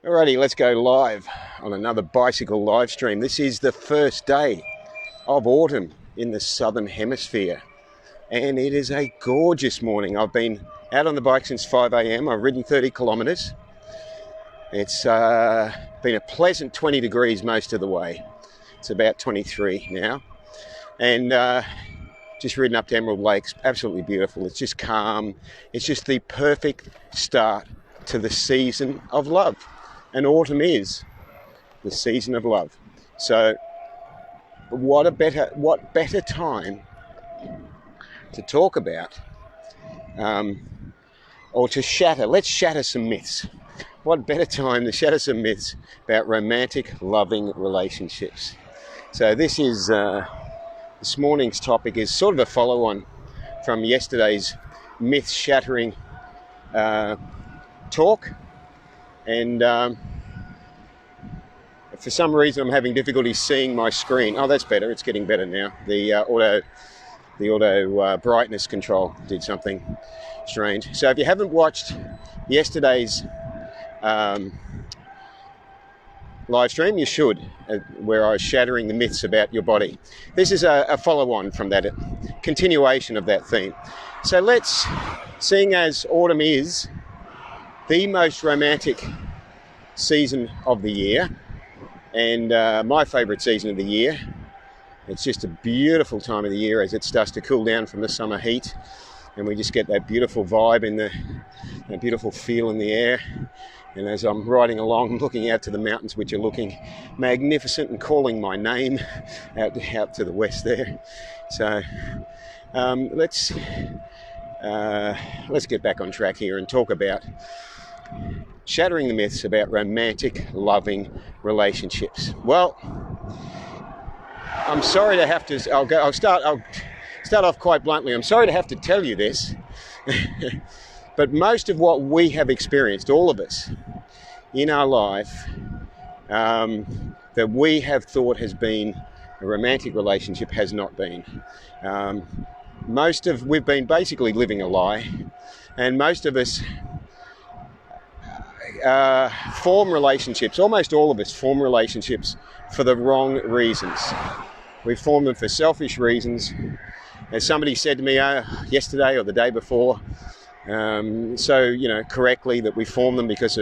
Alrighty, let's go live on another bicycle live stream. This is the first day of autumn in the southern hemisphere, and it is a gorgeous morning. I've been out on the bike since 5 a.m. I've ridden 30 kilometres. It's been a pleasant 20 degrees most of the way. It's about 23 now, and just ridden up to Emerald Lakes. Absolutely beautiful. It's just calm. It's just the perfect start to the season of love. And autumn is the season of love. So what better time to talk about or to shatter. Let's shatter some myths. What better time to shatter some myths about romantic, loving relationships. So this morning's topic is sort of a follow-on from yesterday's myth-shattering talk. And for some reason I'm having difficulty seeing my screen. Oh, that's better. It's getting better now. The auto brightness control did something strange. So if you haven't watched yesterday's live stream, you should, where I was shattering the myths about your body. This is a follow-on from that, a continuation of that theme. So seeing as autumn is the most romantic season of the year, and my favourite season of the year. It's just a beautiful time of the year as it starts to cool down from the summer heat, and we just get that beautiful vibe in that beautiful feel in the air. And as I'm riding along, looking out to the mountains, which are looking magnificent and calling my name out to the west there. So let's get back on track here and talk about shattering the myths about romantic, loving relationships. Well, I'm sorry to have to. I'll start off quite bluntly. I'm sorry to have to tell you this, but most of what we have experienced, all of us, in our life, that we have thought has been a romantic relationship has not been. We've been basically living a lie, and most of us form relationships, almost all of us form relationships for the wrong reasons. We form them for selfish reasons. As somebody said to me yesterday or the day before, correctly, that we form them because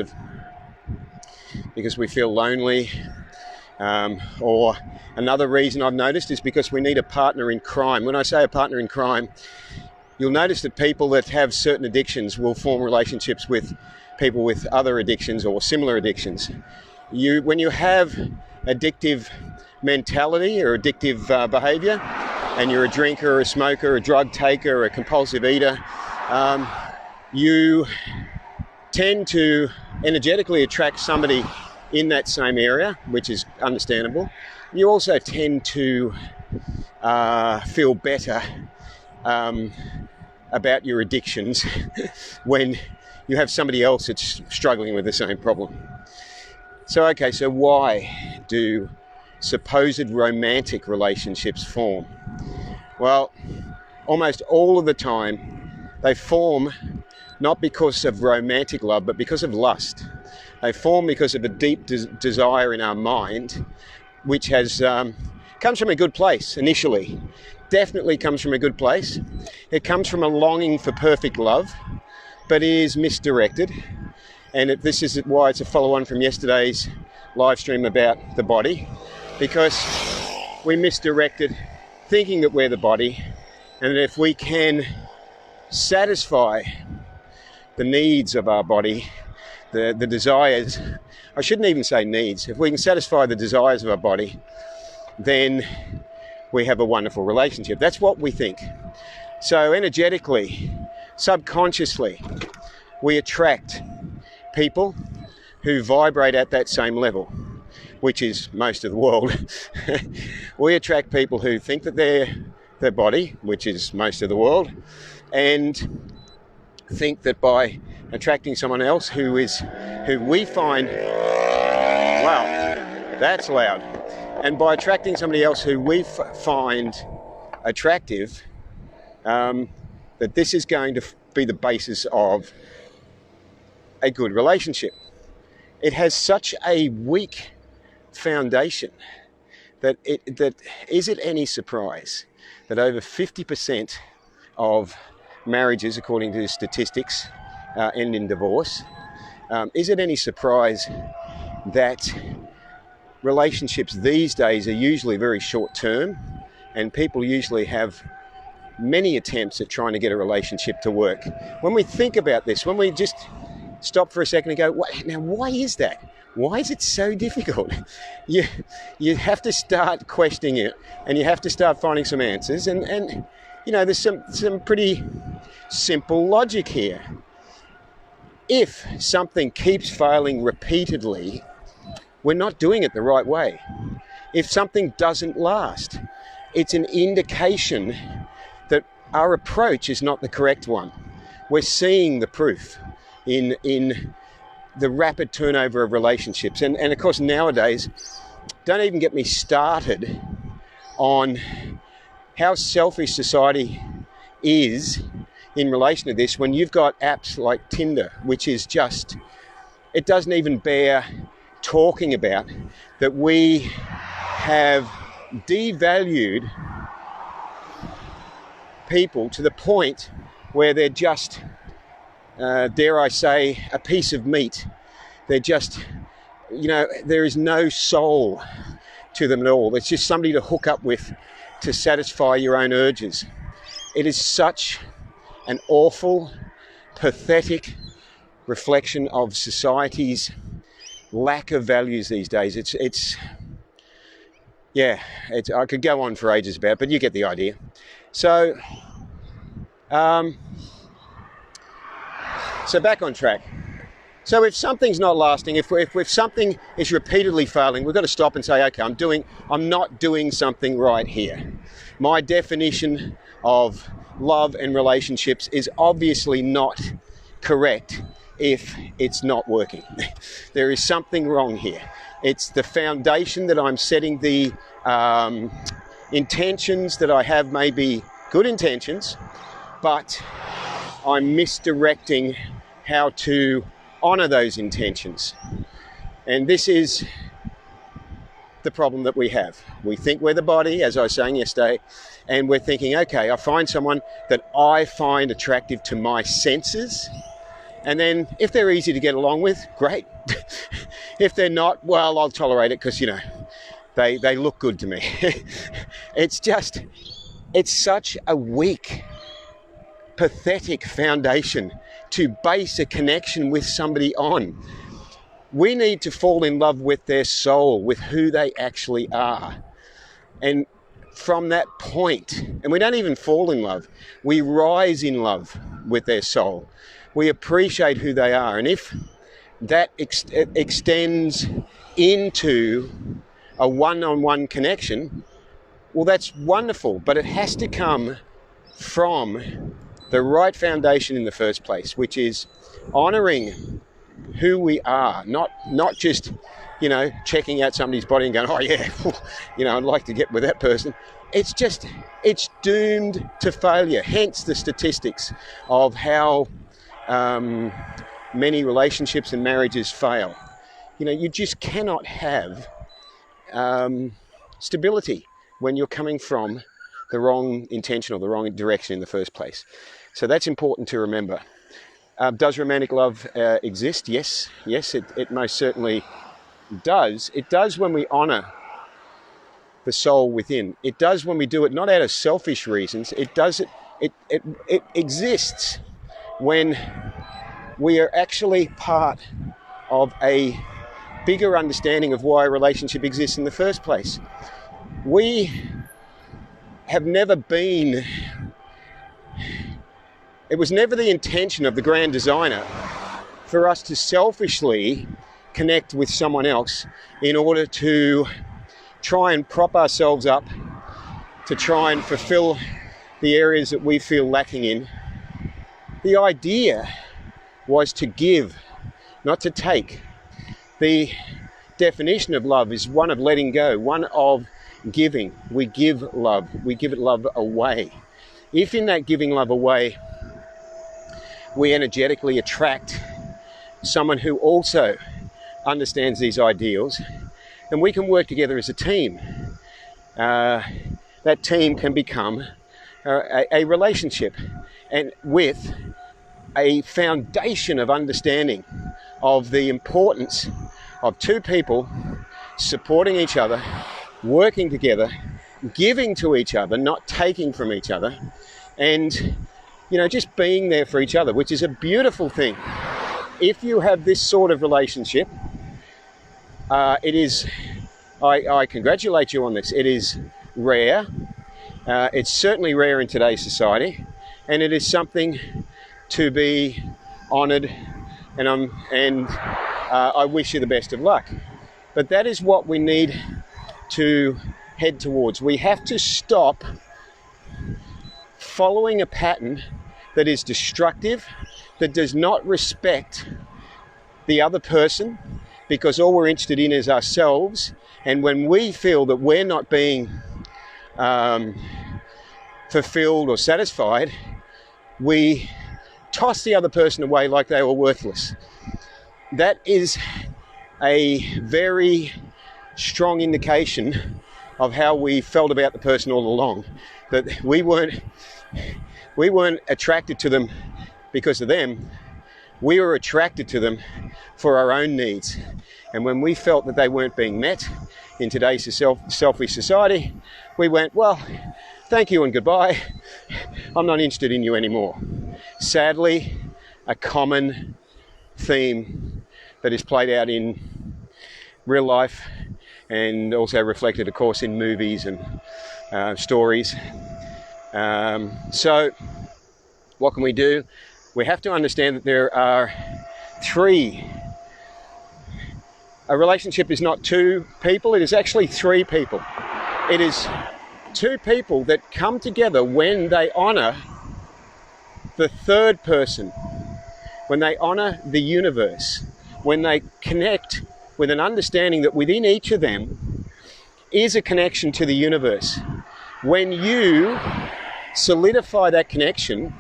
we feel lonely, or another reason I've noticed is because we need a partner in crime. When I say a partner in crime, you'll notice that people that have certain addictions will form relationships with people with other addictions or similar addictions. When you have addictive mentality or addictive behavior, and you're a drinker, a smoker, a drug taker, a compulsive eater, you tend to energetically attract somebody in that same area, which is understandable. You also tend to feel better about your addictions when you have somebody else that's struggling with the same problem. So why do supposed romantic relationships form? Well, almost all of the time they form not because of romantic love, but because of lust. They form because of a deep desire in our mind, which has comes from a good place initially. Definitely comes from a good place. It comes from a longing for perfect love, but is misdirected. And this is why it's a follow-on from yesterday's live stream about the body, because we misdirected thinking that we're the body, and that if we can satisfy the needs of our body, the desires, I shouldn't even say needs, if we can satisfy the desires of our body, then we have a wonderful relationship. That's what we think. So energetically, subconsciously, we attract people who vibrate at that same level, which is most of the world. We attract people who think that they're their body, which is most of the world, and think that by attracting someone else who we find, wow, that's loud, and by attracting somebody else who we find attractive, that this is going to be the basis of a good relationship. it has such a weak foundation that is it any surprise that over 50% of marriages, according to the statistics, end in divorce? Is it any surprise that relationships these days are usually very short term, and people usually have many attempts at trying to get a relationship to work? When we think about this, when we just stop for a second and go, now why is that? Why is it so difficult? You have to start questioning it, and you have to start finding some answers. And you know, there's some pretty simple logic here. If something keeps failing repeatedly, we're not doing it the right way. If something doesn't last, it's an indication that our approach is not the correct one. We're seeing the proof in the rapid turnover of relationships. And of course, nowadays, don't even get me started on how selfish society is in relation to this, when you've got apps like Tinder, which is just, it doesn't even bear talking about, that we have devalued people to the point where they're just, dare I say, a piece of meat. They're just, you know, there is no soul to them at all. It's just somebody to hook up with to satisfy your own urges. It is such an awful, pathetic reflection of society's lack of values these days. I could go on for ages about it, but you get the idea. So back on track. So if something's not lasting, if something is repeatedly failing, we've got to stop and say, okay, I'm not doing something right here. My definition of love and relationships is obviously not correct if it's not working. There is something wrong here. It's the foundation that I'm setting. The intentions that I have may be good intentions, but I'm misdirecting how to honor those intentions. And this is the problem that we have. We think we're the body, as I was saying yesterday, and we're thinking, okay, I find someone that I find attractive to my senses, and then if they're easy to get along with, great. If they're not, well, I'll tolerate it because, you know, they look good to me. It's such a weak, pathetic foundation to base a connection with somebody on. We need to fall in love with their soul, with who they actually are. And from that point, and we don't even fall in love, we rise in love with their soul. We appreciate who they are. And if that extends into a one-on-one connection, well, that's wonderful, but it has to come from the right foundation in the first place, which is honoring who we are, not just, you know, checking out somebody's body and going, oh yeah, you know, I'd like to get with that person. It's doomed to failure. Hence the statistics of how many relationships and marriages fail. You know, you just cannot have stability when you're coming from the wrong intention or the wrong direction in the first place. So that's important to remember. Does romantic love exist? Yes, it most certainly does. It does when we honor the soul within. It does when we do it not out of selfish reasons. It exists when we are actually part of a bigger understanding of why a relationship exists in the first place. We have never been, it was never the intention of the grand designer for us to selfishly connect with someone else in order to try and prop ourselves up, to try and fulfill the areas that we feel lacking in. The idea was to give, not to take. The definition of love is one of letting go, one of giving. We give love. We give it love away. If in that giving love away, we energetically attract someone who also understands these ideals, and we can work together as a team. That team can become a relationship, and with a foundation of understanding of the importance of two people supporting each other, working together, giving to each other, not taking from each other, and just being there for each other, which is a beautiful thing. If you have this sort of relationship, I congratulate you on this. It is rare. It's certainly rare in today's society, and it is something to be honoured, and I wish you the best of luck. But that is what we need to head towards. We have to stop following a pattern that is destructive, that does not respect the other person, because all we're interested in is ourselves. And when we feel that we're not being fulfilled or satisfied, we toss the other person away like they were worthless. That is a very strong indication of how we felt about the person all along, that we weren't attracted to them because of them. We were attracted to them for our own needs. And when we felt that they weren't being met in today's selfish society, we went, well, thank you and goodbye. I'm not interested in you anymore. Sadly, a common theme that is played out in real life, and also reflected, of course, in movies and stories. So what can we do? We have to understand that there are three. A relationship is not two people, it is actually three people. It is two people that come together when they honour the third person, when they honour the universe, when they connect with an understanding that within each of them is a connection to the universe. When you solidify that connection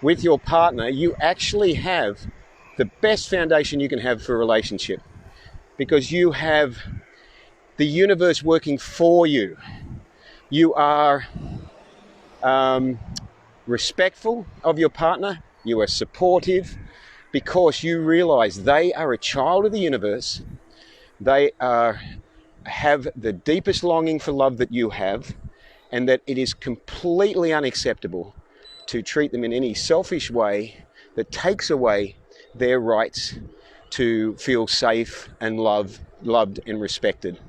with your partner, you actually have the best foundation you can have for a relationship, because you have the universe working for you. You are respectful of your partner, you are supportive, because you realize they are a child of the universe. They have the deepest longing for love that you have, and that it is completely unacceptable to treat them in any selfish way that takes away their rights to feel safe and loved and respected.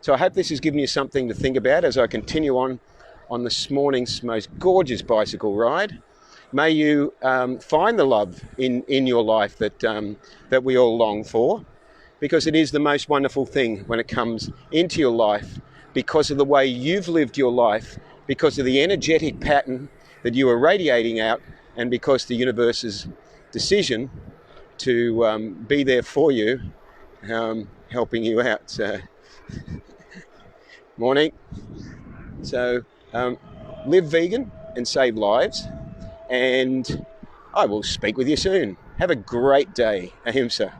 So I hope this has given you something to think about as I continue on this morning's most gorgeous bicycle ride. May you find the love in your life that we all long for, because it is the most wonderful thing when it comes into your life, because of the way you've lived your life, because of the energetic pattern that you are radiating out, and because the universe's decision to be there for you, helping you out. So, morning. So, live vegan and save lives. And I will speak with you soon. Have a great day. Ahimsa.